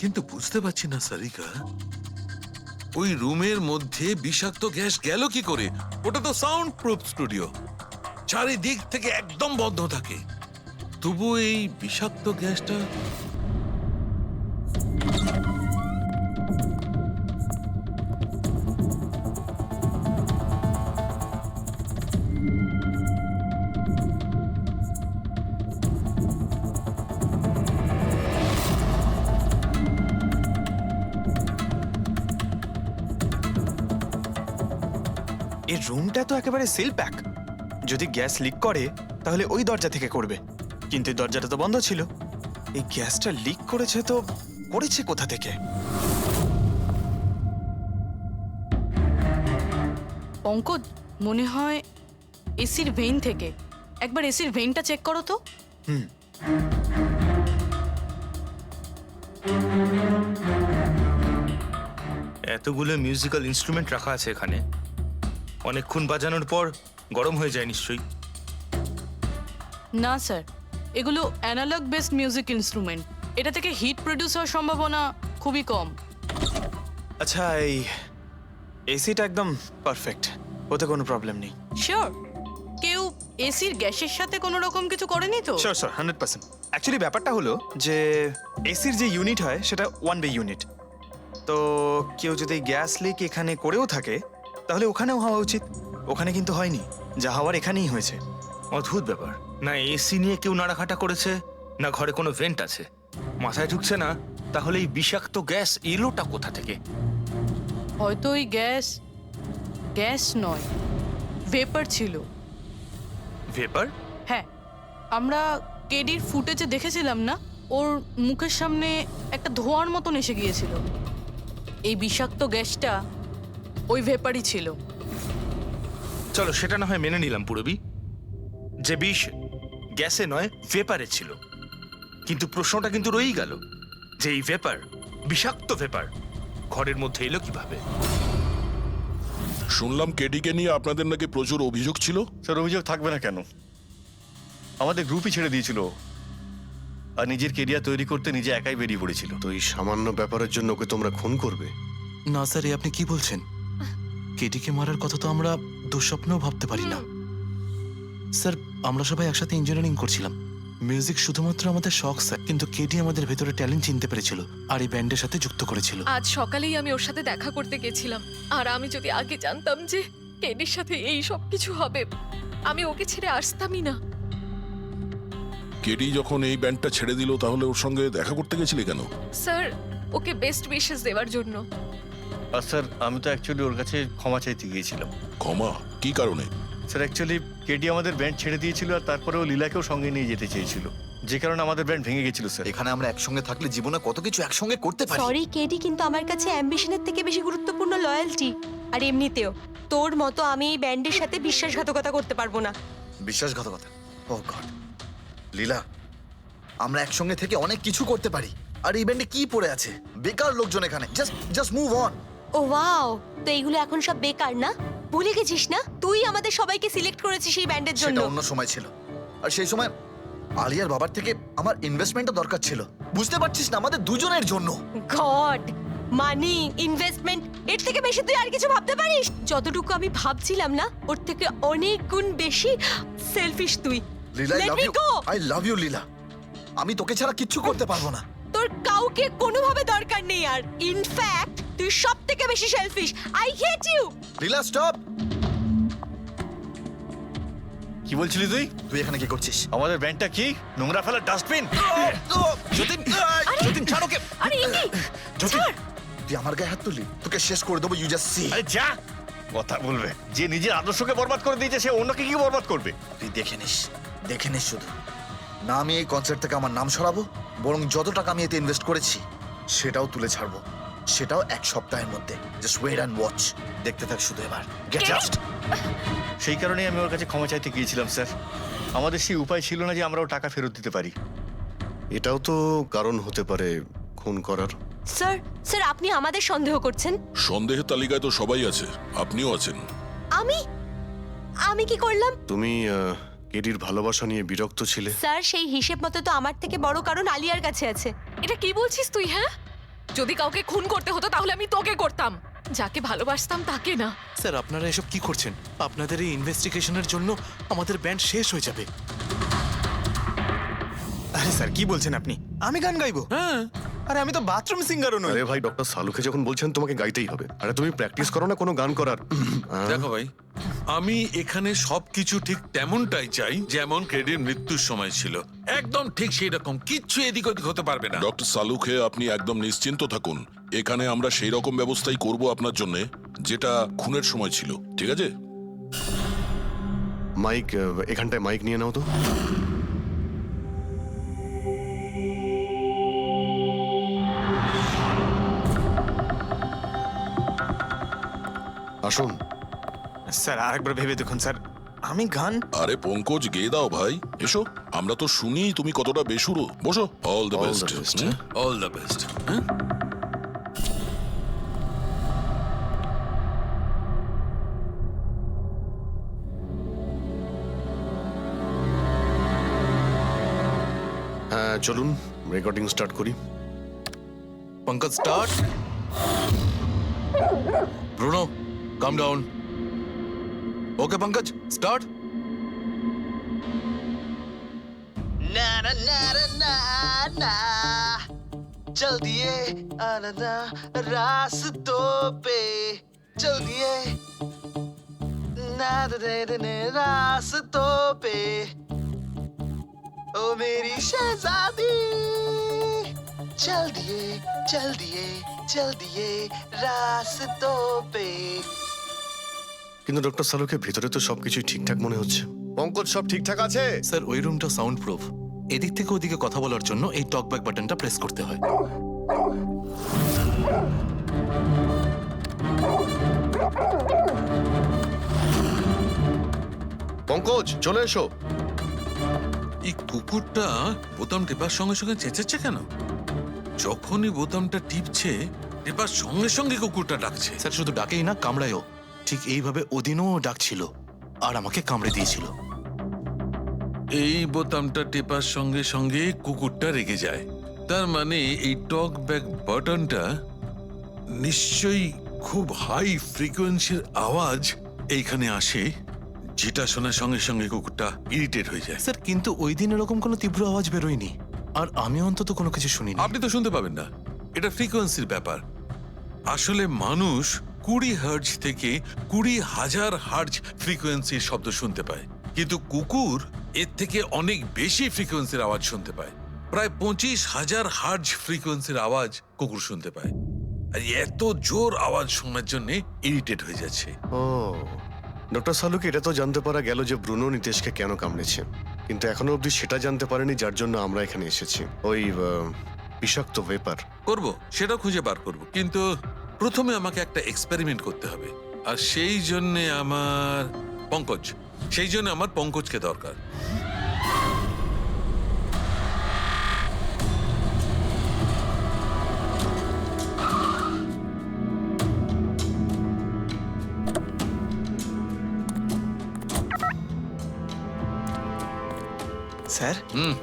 কিন্তু বুঝতে পারছি না সারিকা, ওই রুমের মধ্যে বিষাক্ত গ্যাস গেল কি করে? ওটা তো সাউন্ড প্রুফ স্টুডিও, চারিদিক থেকে একদম বন্ধ থাকে, তবু এই বিষাক্ত গ্যাসটা এই রুমটা তো একেবারে সিল প্যাক। যদি গ্যাস লিক করে তাহলে ওই দরজা থেকে করবে, কিন্তু এই দরজাটা তো বন্ধ ছিল। এই গ্যাসটা লিক করেছে তো করেছে কোথা থেকে? পঙ্কজ, মনে হয় এসির ভেইন থেকে। একবার এসির ভেইনটা চেক করো তো। এতগুলো মিউজিক্যাল ইনস্ট্রুমেন্ট রাখা আছে এখানে, অনেকক্ষণ বাজানোর পর গরম হয়ে যায় নিশ্চয়ই। না স্যার, এগুলো অ্যানালগ বেসড মিউজিক ইনস্ট্রুমেন্ট, এটা থেকে হিট প্রডিউস হওয়ার সম্ভাবনা খুবই কম। আচ্ছা, এই এসিটা একদম পারফেক্ট, ওতে কোনো প্রবলেম নেই? শিওর? কেউ এসির গ্যাসের সাথে কোনো রকম কিছু করেনি তো? Sure sir, 100%। অ্যাকচুয়ালি ব্যাপারটা হলো যে এসির যে ইউনিট হয় সেটা 1 বে ইউনিট, তো কেউ যদি গ্যাস লিক এখানে করেও থাকে তাহলে ওখানেও হওয়া উচিত। ওখানে কিন্তু হয়নি, যা হওয়ার এখানেই হয়েছে। অদ্ভুত ব্যাপার, না এসি নিয়ে কেউ নাড়াঘাটা করেছে, না ঘরে কোনো ভেন্ট আছে, মাথায় ঢুকছে না। তাহলে এই বিষাক্ত গ্যাস এলোটা কোথা থেকে? হয়তো ওই গ্যাস নয়, ভেপার ছিল। ভেপার? হ্যাঁ, আমরা কেডির ফুটেজে দেখেছিলাম না, ওর মুখের সামনে একটা ধোঁয়ার মতন এসে গিয়েছিল। এই বিষাক্ত গ্যাসটা ওই ভেপারই ছিল। চলো সেটা না হয় মেনে নিলাম পুরবি, যে বিষ গ্যাসে নয় ভেপারে ছিল, কিন্তু প্রশ্নটা কিন্তু রয়েই গেল যে এই ভেপার, বিষাক্ত ভেপার ঘরের মধ্যে এলো কিভাবে? শুনলাম কেডিকে নিয়ে আপনাদের নাকি প্রচুর অভিযোগ ছিল। স্যার, অভিযোগ থাকবে না কেন? আমাদের গ্রুপই ছেড়ে দিয়েছিল আর নিজের কেরিয়ার তৈরি করতে নিজে একাই বেরিয়ে পড়েছিল। তো এই সামান্য ব্যাপারের জন্য ওকে তোমরা খুন করবে? না স্যার, আপনি কি বলছেন? কেটিকে মারার কথা তো আমরা দুঃস্বপ্নেও ভাবতে পারি না স্যার। আমরা সবাই একসাথে ইঞ্জিনিয়ারিং করছিলাম, মিউজিক শুধুমাত্র আমাদের শখ স্যার, কিন্তু কেটি আমাদের ভেতরে ট্যালেন্ট চিনতে পেরেছিল আর এই ব্যান্ডের সাথে যুক্ত করেছিল। আজ সকালেই আমি ওর সাথে দেখা করতে গেছিলাম, আর আমি যদি আগে জানতাম যে কেডির সাথে এই সব কিছু হবে, আমি ওকে ছেড়ে আসতামই না। কেডি যখন এই ব্যান্ডটা ছেড়ে দিল তাহলে ওর সঙ্গে দেখা করতে গেছিলে কেন? স্যার, ওকে বেস্ট উইশেস দেওয়ার জন্য। আর স্যার, আমি তো অ্যাকচুয়ালি ওর কাছে ক্ষমা চাইতে গিয়েছিলাম। ক্ষমা? কি কারণে? স্যার, অ্যাকচুয়ালি কেডি আমাদের ব্যান্ড ছেড়ে দিয়েছিল আর তারপরে ও লীলাকেও সঙ্গে নিয়ে যেতে চেয়েছিল, যে কারণে আমাদের ব্যান্ড ভেঙে গেছিল স্যার। এখানে আমরা একসঙ্গে থাকলে জীবনে কত কিছু একসঙ্গে করতে পারি। সরি কেডি, কিন্তু আমার কাছে অ্যাম্বিশনের থেকে বেশি গুরুত্বপূর্ণ লয়্যালটি। আর এমনিতেও তোর মতো আমি এই ব্যান্ডের সাথে বিশ্বাসঘাতকতা করতে পারবো না। বিশ্বাসঘাতকতা? ও গড, লীলা, আমরা একসঙ্গে থেকে অনেক কিছু করতে পারি। আর এই ব্যান্ডে কি পড়ে আছে? বেকার লোকজন এখানে। Just move on. Oh wow, তো এইগুলো এখন সব বেকার না? ভুলে গেছিস না তুই আমাদের সবাইকে সিলেক্ট করেছিস এই ব্যান্ডের জন্য? সেটা অন্য সময় ছিল, আর সেই সময় আলিয়ার বাবার থেকে আমার ইনভেস্টমেন্টটা দরকার ছিল। বুঝতে পারছিস না, আমাদের দুজনের জন্য। গড, মানি, ইনভেস্টমেন্ট, এর থেকে বেশি তুই আর কিছু ভাবতে পারিস? যতটুকু আমি ভাবছিলাম না, ওর থেকে অনেক গুণ বেশি সেলফিশ তুই। Leela, Let me go! I love you Leela. আমি তোকে ছাড়া কিচ্ছু করতে পারবো না। তোর কাউকে কোনোভাবে দরকার নেই, আর ইনফ্যাক্ট তুই সব থেকে বেশি selfish. I hate you. Leela, stop. কি বলছিলি তুই? তুই এখানে কি করছিস? আমাদের ব্যান্ডটা কি নোংরা ফেলার ডাস্টবিন? যতীন, যতীন ছাড় ওকে। আরে এ কি? যতীন, তুই আমার গায়ে হাত তুললি, তোকে শেষ করে দেবো। You just see. আরে যা, কথা বলবে। যে নিজের আদর্শকে বরবাদ করে দিয়েছে সে অন্যকে কি বরবাদ করবে? তুই দেখে নিস শুধু। না আমি এই কনসার্ট থেকে আমার নাম সরাবো, বরং যত টাকা আমি এতে ইনভেস্ট করেছি সেটাও তুলে ছাড়বো, সেটাও 1 সপ্তাহের মধ্যে। Just wait and watch. দেখতে থাক শুধু এবার। Get just. সেই কারণেই আমি ওর কাছে ক্ষমা চাইতে গিয়েছিলাম স্যার। আমাদের সেই উপায় ছিল না যে আমরাও টাকা ফেরত দিতে পারি। এটাও তো কারণ হতে পারে খুন করার। স্যার আপনি আমাদের সন্দেহ করছেন? সন্দেহের তালিকায় তো সবাই আছে, আপনিও আছেন। আমি কি করলাম? তুমি কেডির ভালোবাসা নিয়ে বিরক্ত ছিলে। স্যার সেই হিসেব মতো তো আমার থেকে বড় কারণ আলিয়ার কাছে আছে। এটা কি বলছিস তুই? হ্যাঁ, যদি কাউকে খুন করতে হতো তাহলে আমি তোকে করতাম, যাকে ভালোবাসতাম তাকে না। স্যার আপনারা এসব কি করছেন? আপনাদের এই ইনভেস্টিগেশনের জন্য আমাদের ব্যান্ড শেষ হয়ে যাবে। আরে স্যার কি বলছেন আপনি? আমি গান গাইবো? হ্যাঁ, আরে আমি তো বাথরুম সিঙ্গারও নই। আরে ভাই, ডক্টর সালুকে যখন বলছেন তোমাকে গাইতেই হবে, আরে তুমি প্র্যাকটিস করো না কোনো গান করার। দেখো ভাই, আমি এখানে সবকিছু ঠিক তেমনটাই চাই যেমন ক্রেডির মৃত্যুর সময় ছিল, একদম ঠিক সেই রকম, কিচ্ছু এদিক ওদিক হতে পারবে না। ডক্টর সালুকে আপনি একদম নিশ্চিন্ত থাকুন, এখানে আমরা সেই রকম ব্যবস্থাই করব আপনার জন্য যেটা খুনের সময় ছিল, ঠিক আছে? মাইক, এখানটায় মাইক নিয়ে নাও তো। আসুন। স্যার আরেকবার ভেবে দেখুন স্যার, আমি গান। আরে পঙ্কজ, গেয়ে দাও ভাই, এসো, আমরা তো শুনি তুমি কতটা বেসুরো। বসো। All the All best. the best. All the best. হ্যাঁ চলুন রেকর্ডিং স্টার্ট করি। Pankaj start. Bruno come down. Okay Pankaj start. ना ना ना ना ना चल दिए आना रास्तों पे, चल दिए ना दे रास्तों पे, ओ मेरी शहजादी, चल दिए चल दिए चल दिए रास्तों पे। কিন্তু ডক্টর সালুকে ভিতরে তো সবকিছুই ঠিকঠাক মনে হচ্ছে। পঙ্কজ, সব ঠিকঠাক আছে? স্যার ওই রুমটা সাউন্ড প্রুফ, এদিক থেকে ওদিকে কথা বলার জন্য এই টক ব্যাক বাটনটা প্রেস করতে হয়। পঙ্কজ চলে এসো। এই কুকুরটা বোতাম টেপার সঙ্গে সঙ্গে চেঁচাচ্ছে কেন? যখনই বোতামটা টিপছে টেপার সঙ্গে সঙ্গে কুকুরটা ডাকছে। স্যার শুধু ডাকেই না, কামড়ায়ও। ঠিক এইভাবে ওদিনও ডাকছিল আর আমাকে কামড়ে দিয়েছিল। এই বোতামটা টেপার সঙ্গে সঙ্গে কুকুরটা রেগে যায়, তার মানে এই টক ব্যাক বাটনটা নিশ্চয়ই খুব হাই ফ্রিকোয়েন্সির আওয়াজ এইখানে আসে, যেটা শোনার সঙ্গে সঙ্গে কুকুরটা ইরিটেট হয়ে যায়। স্যার কিন্তু ওই দিন এরকম কোনো তীব্র আওয়াজ বেরোয়নি, আর আমি অন্তত কোনো কিছু শুনিনি। আপনি তো শুনতে পাবেন না, এটা ফ্রিকোয়েন্সির ব্যাপার। আসলে মানুষ 20 হার্জ থেকে 20,000 হার্জ ফ্রিকোয়েন্সির শব্দ শুনতে পায়, কিন্তু কুকুর এর থেকে অনেক বেশি ফ্রিকোয়েন্সির আওয়াজ শুনতে পায়। প্রায় 25,000 হার্জ ফ্রিকোয়েন্সির আওয়াজ কুকুর শুনতে পায়, আর এত জোর আওয়াজ শোনার জন্য ইরিটেট হয়ে যাচ্ছে। ও, ডক্টর সালুকে এটা তো জানতে পারা গেল যে ব্রুনো নিতেশকে কেন কামড়েছে, কিন্তু এখনো অবধি সেটা জানতে পারেনি যার জন্য আমরা এখানে এসেছি, ওই বিষাক্ত ভেপার। করব, সেটা খুঁজে বার করব, কিন্তু প্রথমে আমাকে একটা এক্সপেরিমেন্ট করতে হবে, আর সেই জন্য আমার পঙ্কজকে দরকার। স্যার হুম,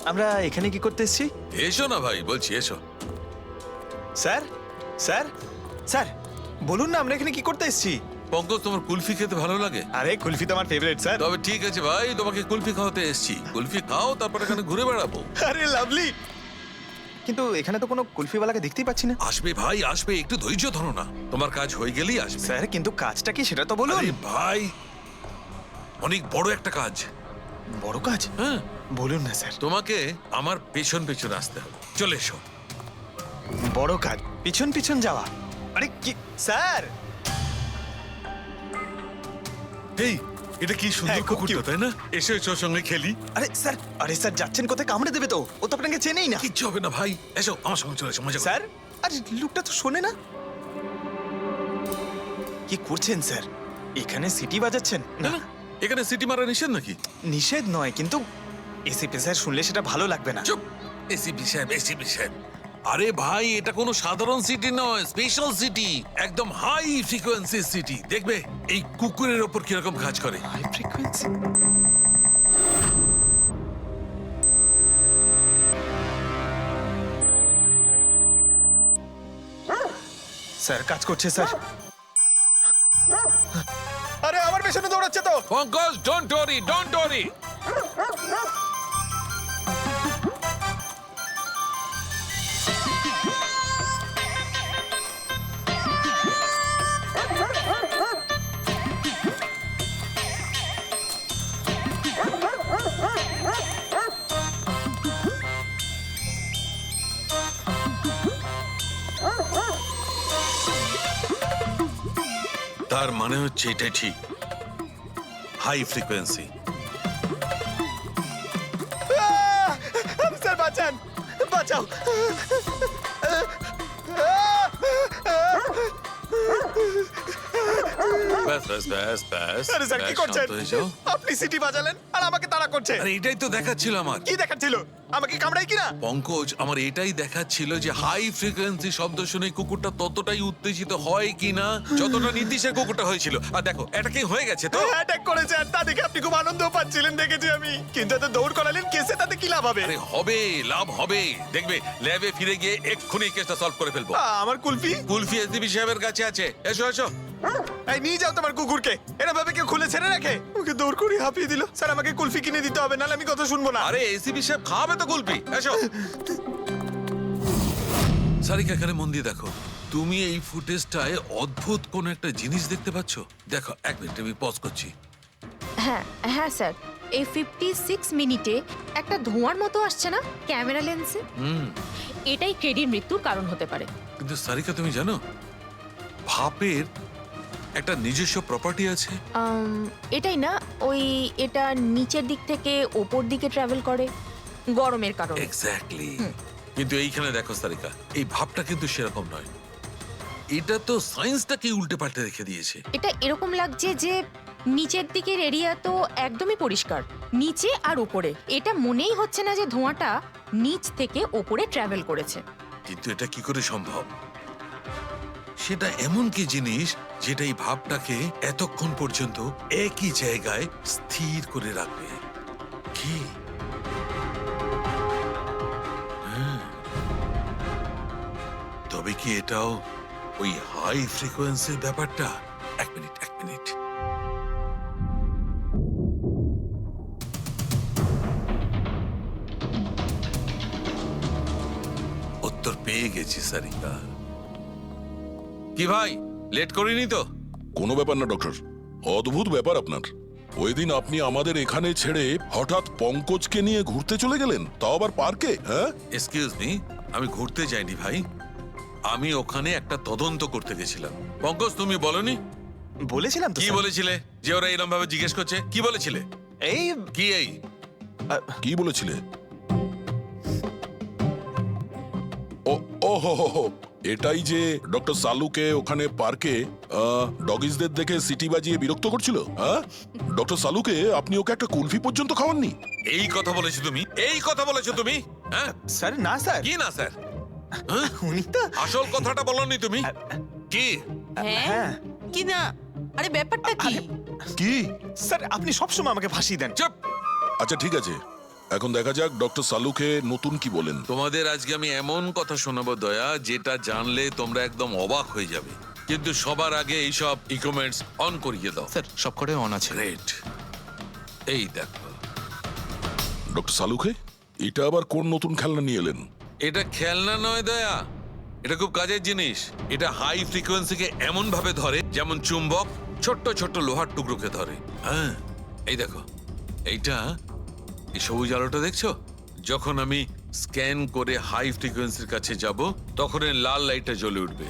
আমরা এখানে কি করতে এসেছি? এসো না ভাই, বলছি এসো। স্যার স্যার স্যার বলুন না আমরা এখানে কি করতে এসেছি? পঙ্কজ, তোমার কুলফি খেতে ভালো লাগে? আরে কুলফি তো আমার ফেভারিট স্যার। তবে ঠিক আছে ভাই, তোমাকে কুলফি খাওয়াতে এসেছি। কুলফি খাও, তারপর এখানে ঘুরে বেড়াবো। আরে লাভলি, কিন্তু এখানে তো কোনো কুলফিওয়ালাকে দেখতেই পাচ্ছি না। আসবে ভাই, আসবে, একটু ধৈর্য ধরো না, তোমার কাজ হয়ে গেলেই আসবে। স্যার কিন্তু কাজটা কি সেটা তো বলুন। আরে ভাই, অনেক বড় একটা কাজ। বড় কাজ? হ্যাঁ, বলুন না স্যার। তোমাকে আমার পেছন পেছন আসতে হবে, চলে এসো। বড় কাজ, পিছন পিছন যাওয়া? আরে কি স্যার? এই, এটা কি সুন্দর হ্যাঁ, খুব কুকুরটা, cute। তাই না? এসো এসো, ওর সঙ্গে খেলি। আরে স্যার যাচ্ছেন কোথায়? কামড়ে দেবে তো, ও তো আপনাকে চেনেই না। কিচ্ছু হবে না ভাই, এসো আমার সঙ্গে চলে এসো, মজা করো। স্যার আরে লোকটা তো শোনে না। কি করছেন স্যার? এখানে সিটি বাজাচ্ছেন? না না, এখানে সিটি মারা নিষেধ নাকি? নিষেধ নয়, কিন্তু এসিপি স্যার শুনলে সেটা ভালো লাগবে না। চুপ, এসিপি সাহেব, এসিপি সাহেব। আরে ভাই, এটা কোনো সাধারণ সিটি নয়, স্পেশাল সিটি, একদম হাই ফ্রিকোয়েন্সি সিটি। দেখবে এই কুকুরের ওপর কিরকম কাজ করে। High frequency? স্যার কাজ করছে স্যার। আরে আমার পেছনে দৌড়াচ্ছে তো। Pankaj, don't worry, don't worry. তার মানে হচ্ছে এটাই ঠিক, হাই ফ্রিকোয়েন্সি। স্যার বাঁচান, বাঁচাও। ব্যাস ব্যাস ব্যাস ব্যাস। আরে স্যার কি ব্যাস, করছেন? শান্ত হয়ে যাও। আপনি সিটি বাজালেন আর আমাকে তাড়া করছে। আরে এটাই তো দেখাচ্ছিল আমার। কি দেখাচ্ছিল? আমাকে কামড়াই কিনা? পঙ্কজ, আমার এটাই দেখাচ্ছিল যে হাই ফ্রিকোয়েন্সি শব্দ শুনে কুকুরটা ততটাই উত্তেজিত হয় কিনা যতটা নির্দিশের কুকুরটা হয়েছিল। আর দেখো, এটা কি হয়ে গেছে তো? অ্যাটাক করেছে আর তা দেখে আপনি খুব আনন্দ পাচ্ছিলেন দেখেছি আমি। কিন্তু এত দৌড় করালেন কেসে, তাতে কি লাভ হবে? আরে হবে, লাভ হবে। দেখবে ল্যাবে ফিরে গিয়ে এক্ষুনি কেসটা সলভ করে ফেলবো। আমার কুলফি? কুলফি এসডিপি সাহেবের কাছে আছে। এসো এসো। এই নিয়ে যাও তোমার কুকুরকে। এরা ভাবে কেউ খুলে ছেড়ে রাখে? ওকে দৌড় করে হাঁপিয়ে দিল। স্যার আমাকে কুলফি কিনে দিতে হবে, নাহলে আমি কথা শুনবো না। আরে এসিপি সাহেব খাওয়াবে তো কুলফি। এসো। সারিকা, এখানে মন দিয়ে দেখো। তুমি এই ফুটেজটায় অদ্ভুত কোন একটা জিনিস দেখতে পাচ্ছ? দেখো, এক মিনিট, আমি পজ করছি। হ্যাঁ হ্যাঁ স্যার, এই 56 মিনিটে একটা ধোঁয়ার মতো আসছে না ক্যামেরা লেন্সে? এটাই কেডির মৃত্যুর কারণ হতে পারে। কিন্তু সারিকা, তুমি জানো ভাপের একটা নিজস্ব প্রপার্টি আছে? এটাই না, ওই এটা নিচের দিক থেকে ওপর দিকে ট্রাভেল করে গরমের কারণে। এক্স্যাক্টলি। কিন্তু এইখানে দেখো সারিকা, এই ভাবটা কিন্তু সেরকম নয়। এটা তো সায়েন্সটাকে উল্টে পাল্টে রেখে দিয়েছে। এটা এরকম লাগছে যে নিচের দিকের এরিয়া তো একদমই পরিষ্কার, নিচে আর উপরে এটা মনেই হচ্ছে না যে ধোঁয়াটা নিচ থেকে ওপরে ট্রাভেল করেছে। কিন্তু এটা কি করে সম্ভব? সেটা এমন কি জিনিস যেটা এই ভাবটাকে এতক্ষণ পর্যন্ত একই জায়গায় স্থির করে রাখবে? কি? হ্যাঁ। তবে কি এটাও ওই হাই ফ্রিকোয়েন্সির ব্যাপারটা? এক মিনিট, এক মিনিট। উত্তর পেয়ে গেছি সারিকা। কি ভাই, লেট করিনি তো? কোনো ব্যাপার না ডক্টর, অদ্ভুত ব্যাপার আপনার। ওই দিন আপনি আমাদের এখানে ছেড়ে হঠাৎ পঙ্কজকে নিয়ে ঘুরতে চলে গেলেন, তাও আবার পার্কে। হ্যাঁ, এক্সকিউজ মি, আমি ঘুরতে যাইনি ভাই, আমি ওখানে একটা তদন্ত করতে গেছিলাম। পঙ্কজ, তুমি বলনি? বলেছিলাম তো কি স্যার। বলেছিলে যে ওরা এরকম ভাবে জিজ্ঞেস করছে? কি বলেছিলে? এই কি এই? কি বলেছিলে? ও ও হো হো হো, এটাই যে ডক্টর সালুকে ওখানে পার্কে ডগিজদের দেখে সিটি বাজিয়ে বিরক্ত করছিল। হ্যাঁ, ডক্টর সালুকে আপনি ওকে একটা কুলফি পর্যন্ত খাওয়াননি? এই কথা বলেছো তুমি? এই কথা বলেছো তুমি? হ্যাঁ স্যার, না স্যার। কি না স্যার? হ্যাঁ? উনি তো আসল কথাটা বলনি তুমি? কি? হ্যাঁ। কি না? আরে ব্যাপারটা কি? কি? স্যার আপনি সবসময় আমাকে ফাঁসি দেন। চুপ। আচ্ছা ঠিক আছে, এখন দেখা যাক ডক্টর সালুকে নতুন কি বলেন। তোমাদের আজকে আমি এমন কথা শোনাবো দয়া, যেটা জানলে তোমরা একদম অবাক হয়ে যাবে। কিন্তু সবার আগে এইসব ইকুইপমেন্টস অন করিয়ে দাও। স্যার সব কটাই অন আছে। গ্রেট। এই দেখো, ডক্টর সালুকে এটা আবার কোন নতুন খেলনা নিয়ে এলেন? এটা খেলনা নয় দয়া, এটা খুব কাজের জিনিস। এটা হাই ফ্রিকোয়েন্সিকে এমন ভাবে ধরে যেমন চুম্বক ছোট্ট ছোট্ট লোহার টুকরোকে ধরে। হ্যাঁ, এই দেখো, এইটা, এই সবুজ আলোটা দেখছো? যখন আমি স্ক্যান করে হাই ফ্রিকোয়েন্সির কাছে যাব, তখন এই লাল লাইটটা জ্বলে উঠবে।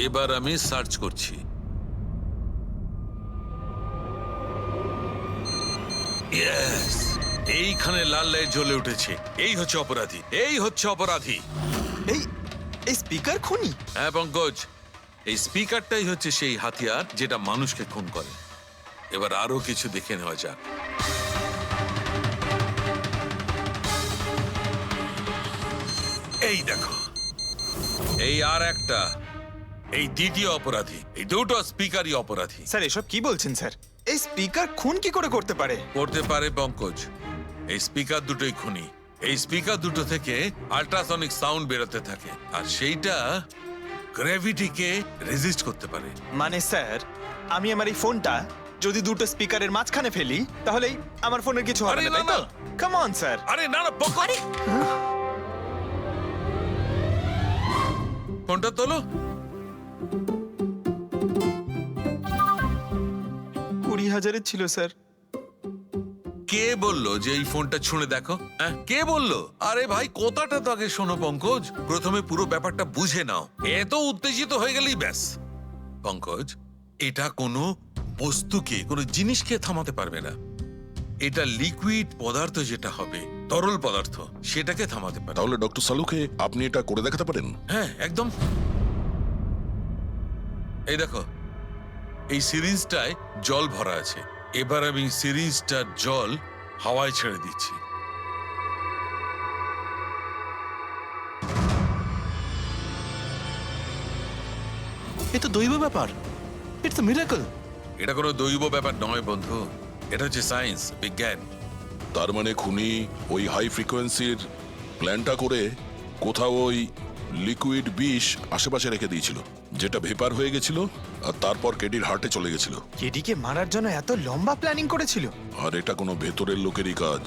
এবার আমি সার্চ করছি। ইয়েস, এইখানে লাল লাইট জ্বলে উঠেছে। এই হচ্ছে অপরাধী, এই হচ্ছে অপরাধী। এই এই স্পিকার খুনি? হ্যাঁ পঙ্কজ, এই স্পিকারটাই হচ্ছে সেই হাতিয়ার যেটা মানুষকে খুন করে। এবার আরো কিছু দেখে নেওয়া যাক। এই দেখো, এই আর একটা, এই দ্বিতীয় অপরাধী। এই দুটো স্পিকারই অপরাধী। স্যার এসব কি বলছেন স্যার? এই স্পিকার খুন কি করে করতে পারে? করতে পারে পঙ্কজ, এই স্পিকার দুটোই খুনি। এই স্পিকার দুটো থেকে আল্ট্রাসনিক সাউন্ড বেরোতে থাকে আর সেইটা গ্র্যাভিটিকে রেজিস্ট করতে পারে। মানে স্যার, আমি আমার এই ফোনটা যদি দুটো স্পিকারের মাঝখানে ফেলি তাহলেই আমার ফোনের কিছু হবে আরে না, তাই না, তো? না। Come on sir. আরে না না বকো। ফোনটা তোলো। 20,000-এর ছিল স্যার। কে বললো যে এই ফোনটা ছুঁড়ে দেখো? হ্যাঁ, কে বললো? আরে ভাই, কথাটা তো আগে শোনো পঙ্কজ। প্রথমে পুরো ব্যাপারটা বুঝে নাও। এত উত্তেজিত হয়ে গেলেই ব্যাস। পঙ্কজ, এটা কোনো বস্তুকে, কোনো জিনিসকে থামাতে পারবে না। এটা লিকুইড পদার্থ, যেটা হবে তরল পদার্থ, সেটাকে থামাতে পারে। তাহলে ডক্টর সালুকে আপনি এটা করে দেখাতে পারেন? হ্যাঁ, একদম। এই দেখো, এই সিরিজটায় জল ভরা আছে। এবার আমি সিরিজটার জল হাওয়ায় ছেড়ে দিচ্ছি। এ তো দৈব ব্যাপার। It's a miracle. এটা কোনো দৈব ব্যাপার নয় বন্ধু, এটা হচ্ছে সায়েন্স, বিজ্ঞান। তার মানে খুনি ওই হাই ফ্রিকোয়েন্সির প্ল্যানটা করে কোথাও ওই লিকুইড বিষ আশেপাশে রেখে দিয়েছিল, যেটা ভেপার হয়ে গেছিল আর তারপর কেডির হার্টে চলে গেছিল। কেডিকে মারার জন্য এত লম্বা প্ল্যানিং করেছিল? আর এটা কোনো ভেতরের লোকেরই কাজ,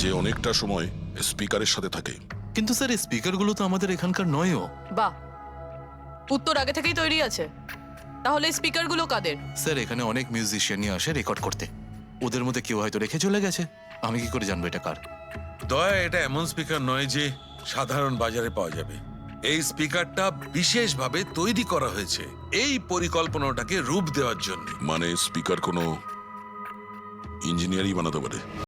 যে অনেকটা সময় স্পিকারের সাথে থাকে। কিন্তু স্যার এই স্পিকারগুলো তো আমাদের এখানকার নয়ও। বাহ, উত্তর আগে থেকেই তৈরি আছে। তাহলে স্পিকারগুলো কাদের? স্যার এখানে অনেক মিউজিশিয়ানই আসে রেকর্ড করতে। ওদের মধ্যে কেউ হয়তো রেখে চলে গেছে। আমি কি করে জানবো এটা কার? দয়া, এটা এমন স্পিকার নয় যে সাধারণ বাজারে পাওয়া যাবে। এই স্পিকারটা বিশেষভাবে তৈরি করা হয়েছে এই পরিকল্পনাটাকে রূপ দেওয়ার জন্য। মানে স্পিকার কোনো ইঞ্জিনিয়ারই বানাতে পারে।